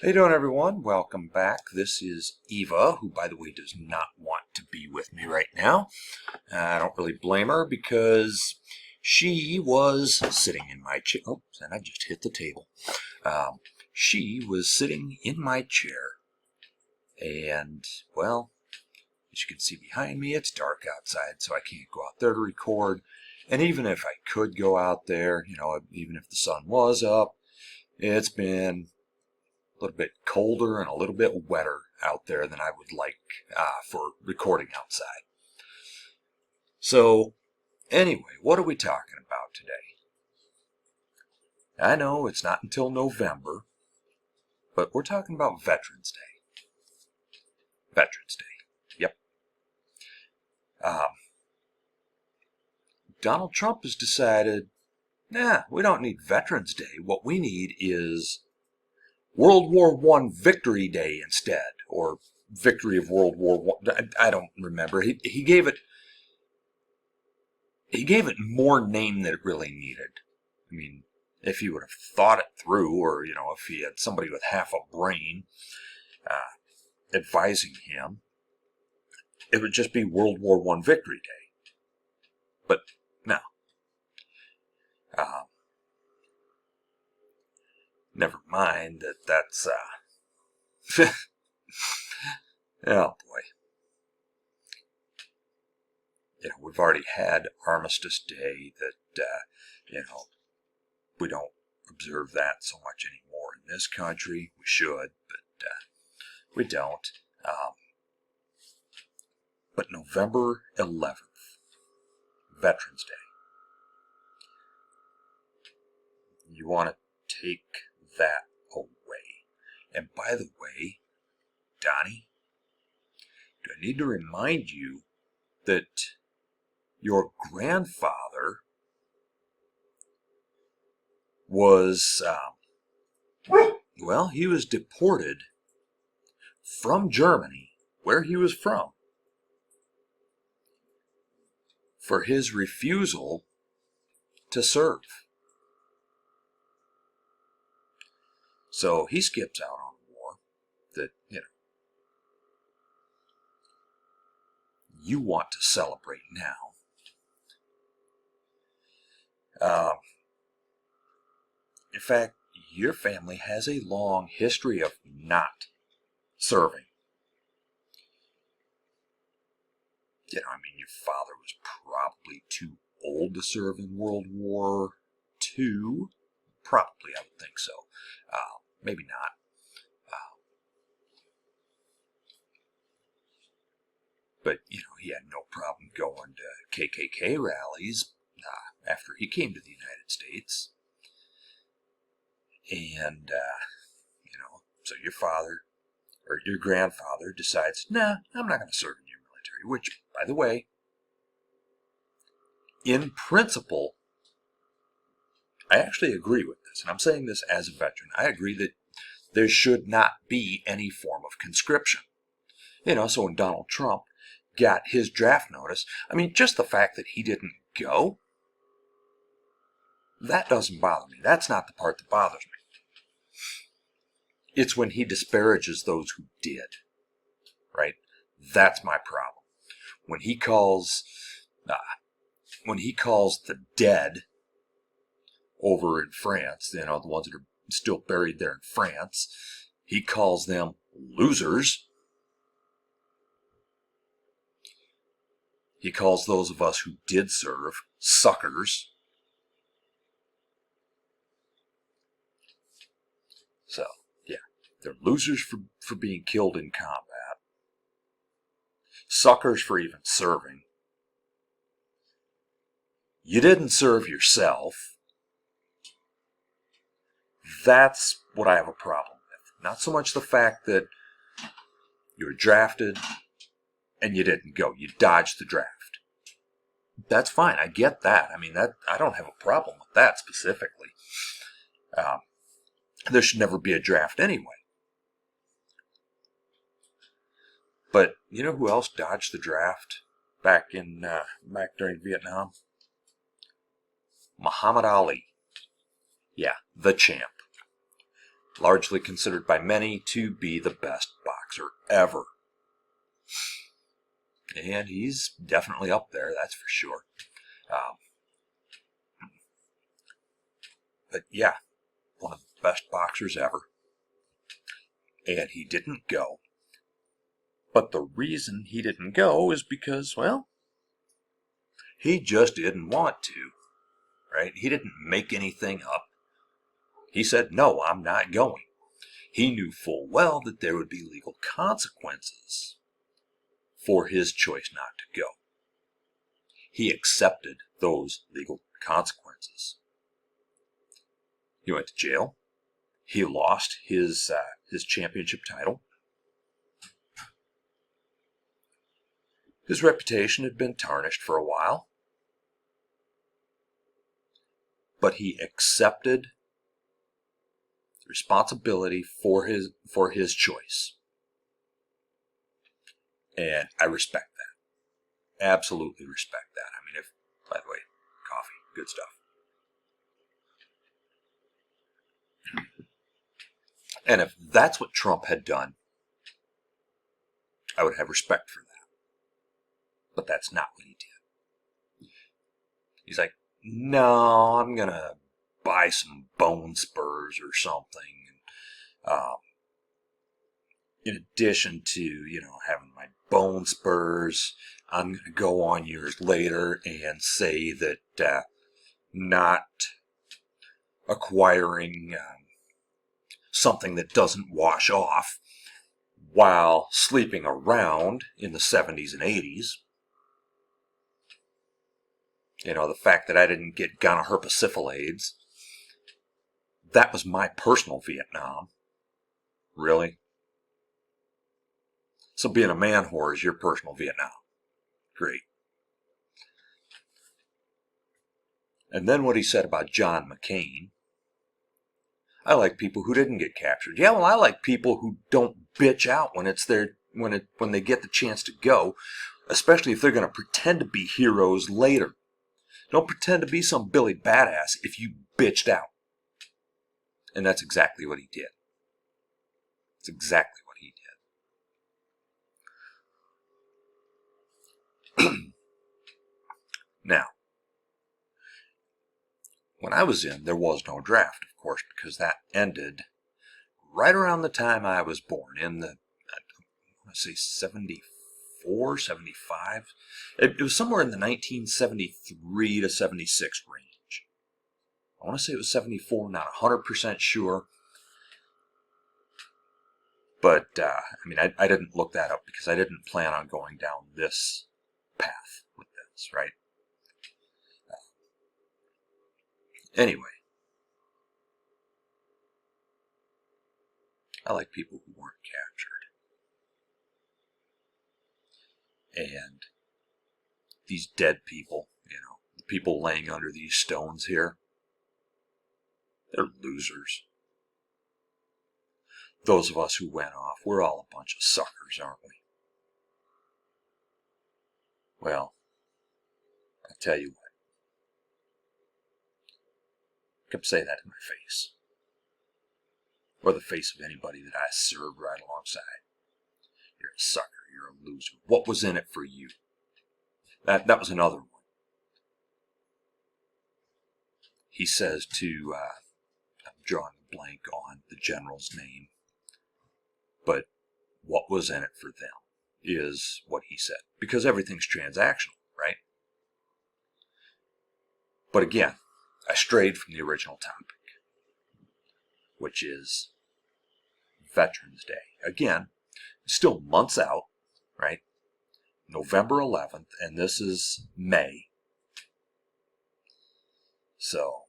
How you doing, everyone? Welcome back. This is Eva, who, by the way, does not want to be with me right now. I don't really blame her because she was sitting in my chair. Oh, and I just hit the table. She was sitting in my chair, and, well, as you can see behind me, it's dark outside, so I can't go out there to record. And even if I could go out there, even if the sun was up, it's been a little bit colder and a little bit wetter out there than I would like for recording outside. So anyway, what are we talking about today? I know it's not until November, but we're talking about Veterans Day. Veterans Day. Yep. Donald Trump has decided, we don't need Veterans Day. What we need is World War I Victory Day instead, or Victory of World War I. I don't remember. He gave it more name than it really needed. I mean, if he would have thought it through, or if he had somebody with half a brain advising him, it would just be World War I Victory Day. But no. Never mind that's oh boy. We've already had Armistice Day that, we don't observe that so much anymore in this country. We should, but we don't. But November 11th, Veterans Day. You want to take that away. And by the way, Donnie, do I need to remind you that your grandfather was, he was deported from Germany, where he was from, for his refusal to serve. So he skips out on war that, you want to celebrate now. In fact, your family has a long history of not serving. Your father was probably too old to serve in World War II. Probably, I would think so. Maybe not. But, he had no problem going to KKK rallies after he came to the United States. And, so your father, or your grandfather, decides, I'm not going to serve in your military. Which, by the way, in principle, I actually agree with this. And I'm saying this as a veteran. I agree that there should not be any form of conscription. So when Donald Trump got his draft notice, just the fact that he didn't go, that doesn't bother me. That's not the part that bothers me. It's when he disparages those who did, right? That's my problem. When he calls the dead over in France, the ones that are still buried there in France, he calls them losers. He calls those of us who did serve suckers. So, yeah, they're losers for being killed in combat. Suckers for even serving. You didn't serve yourself. That's what I have a problem with. Not so much the fact that you were drafted and you didn't go. You dodged the draft. That's fine. I get that. I don't have a problem with that specifically. There should never be a draft anyway. But you know who else dodged the draft back during Vietnam? Muhammad Ali. Yeah, the champ. largely considered by many to be the best boxer ever. And he's definitely up there, that's for sure. Um, but yeah, one of the best boxers ever. And he didn't go. But the reason he didn't go is because, well, he just didn't want to, right? He didn't make anything up. He said, no, I'm not going. He knew full well that there would be legal consequences for his choice not to go. He accepted those legal consequences. He went to jail. He lost his championship title. His reputation had been tarnished for a while, but he accepted responsibility for his choice. And I respect that. Absolutely respect that. I mean, by the way, coffee, good stuff. And if that's what Trump had done, I would have respect for that. But that's not what he did. He's like, no, I'm going to buy some bone spurs or something. In addition to, having my bone spurs, I'm going to go on years later and say that not acquiring something that doesn't wash off while sleeping around in the 70s and 80s. The fact that I didn't get gonorrhea, that was my personal Vietnam. Really? So being a man whore is your personal Vietnam. Great. And then what he said about John McCain. I like people who didn't get captured. Yeah, well, I like people who don't bitch out when they get the chance to go, especially if they're going to pretend to be heroes later. Don't pretend to be some Billy Badass if you bitched out. And that's exactly what he did. It's exactly what he did. Now, when I was in, there was no draft, of course, because that ended right around the time I was born, in the, I want to say 74, 75. It was somewhere in the 1973 to 76 range. I want to say it was 74, not 100% sure. But, I didn't look that up because I didn't plan on going down this path with this, right? Anyway, I like people who weren't captured. And these dead people, the people laying under these stones here, they're losers. Those of us who went off, we're all a bunch of suckers, aren't we? Well, I tell you what. Come say that to my face. Or the face of anybody that I served right alongside. You're a sucker. You're a loser. What was in it for you? That was another one. He says to, I'm drawing a blank on the general's name, but what was in it for them is what he said. Because everything's transactional, right? But again, I strayed from the original topic, which is Veterans Day. Again, still months out, right? November 11th, and this is May. So,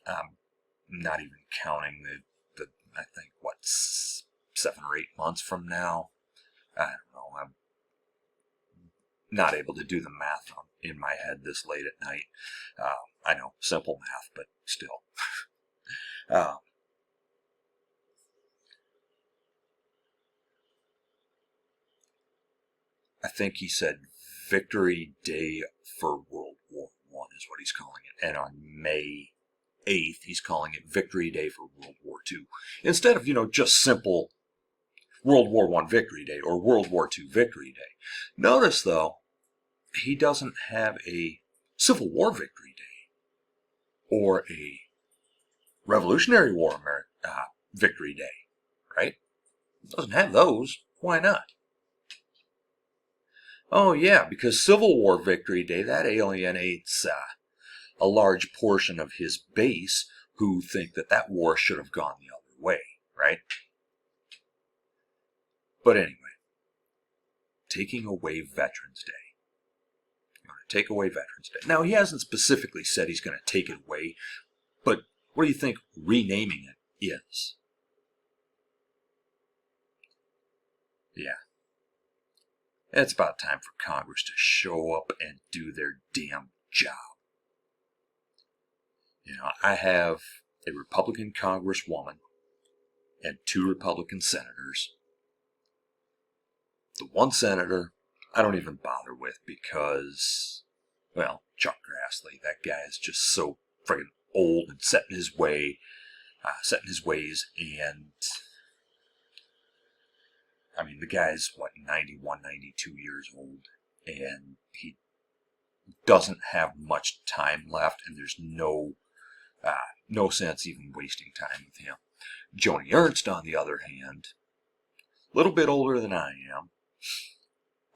I'm not even counting the I think, 7 or 8 months from now. I don't know. I'm not able to do the math in my head this late at night. I know, simple math, but still. I think he said Victory Day for World War I is what he's calling it. And on May 8th, he's calling it Victory Day for World War II. Instead of, just simple World War I Victory Day or World War II Victory Day. Notice, though, he doesn't have a Civil War Victory Day or a Revolutionary War Victory Day, right? Doesn't have those. Why not? Oh yeah, because Civil War Victory Day, that alienates a large portion of his base who think that that war should have gone the other way, right? But anyway, taking away Veterans Day. You want to take away Veterans Day. Now, he hasn't specifically said he's going to take it away, but what do you think renaming it is? Yeah. It's about time for Congress to show up and do their damn job. I have a Republican Congresswoman and 2 Republican senators. The one senator I don't even bother with because, well, Chuck Grassley, that guy is just so friggin' old and set in his ways, and I mean, the guy's, 91, 92 years old, and he doesn't have much time left, and there's no sense even wasting time with him. Joni Ernst, on the other hand, a little bit older than I am.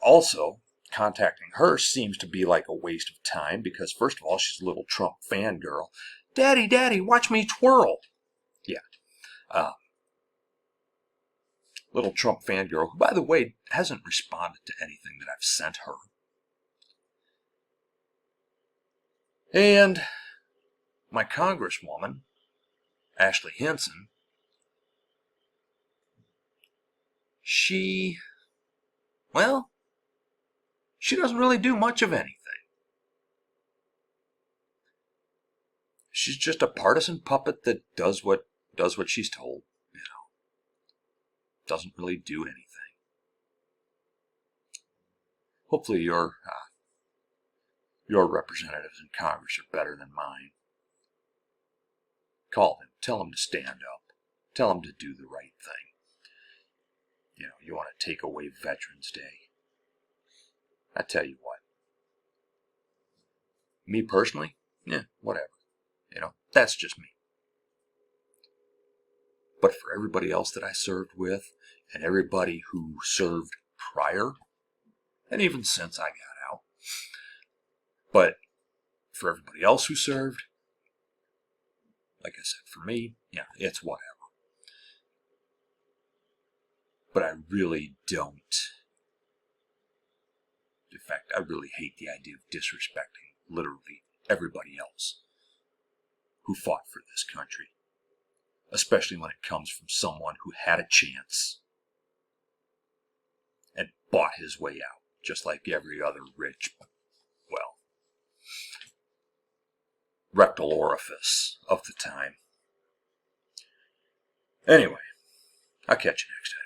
Also, contacting her seems to be like a waste of time because, first of all, she's a little Trump fangirl. Daddy, Daddy, watch me twirl. Yeah. Little Trump fangirl, who, by the way, hasn't responded to anything that I've sent her. And my Congresswoman, Ashley Hinson, she doesn't really do much of anything. She's just a partisan puppet that does what she's told, Doesn't really do anything. Hopefully your representatives in Congress are better than mine. Call them. Tell them to stand up. Tell them to do the right thing. You want to take away Veterans Day. I tell you what. Me personally, whatever. That's just me. But for everybody else that I served with, and everybody who served prior, and even since I got out, but for everybody else who served, like I said, for me, it's whatever. But I really don't. In fact, I really hate the idea of disrespecting literally everybody else who fought for this country, especially when it comes from someone who had a chance and bought his way out, just like every other rich, rectal orifice of the time. Anyway, I'll catch you next time.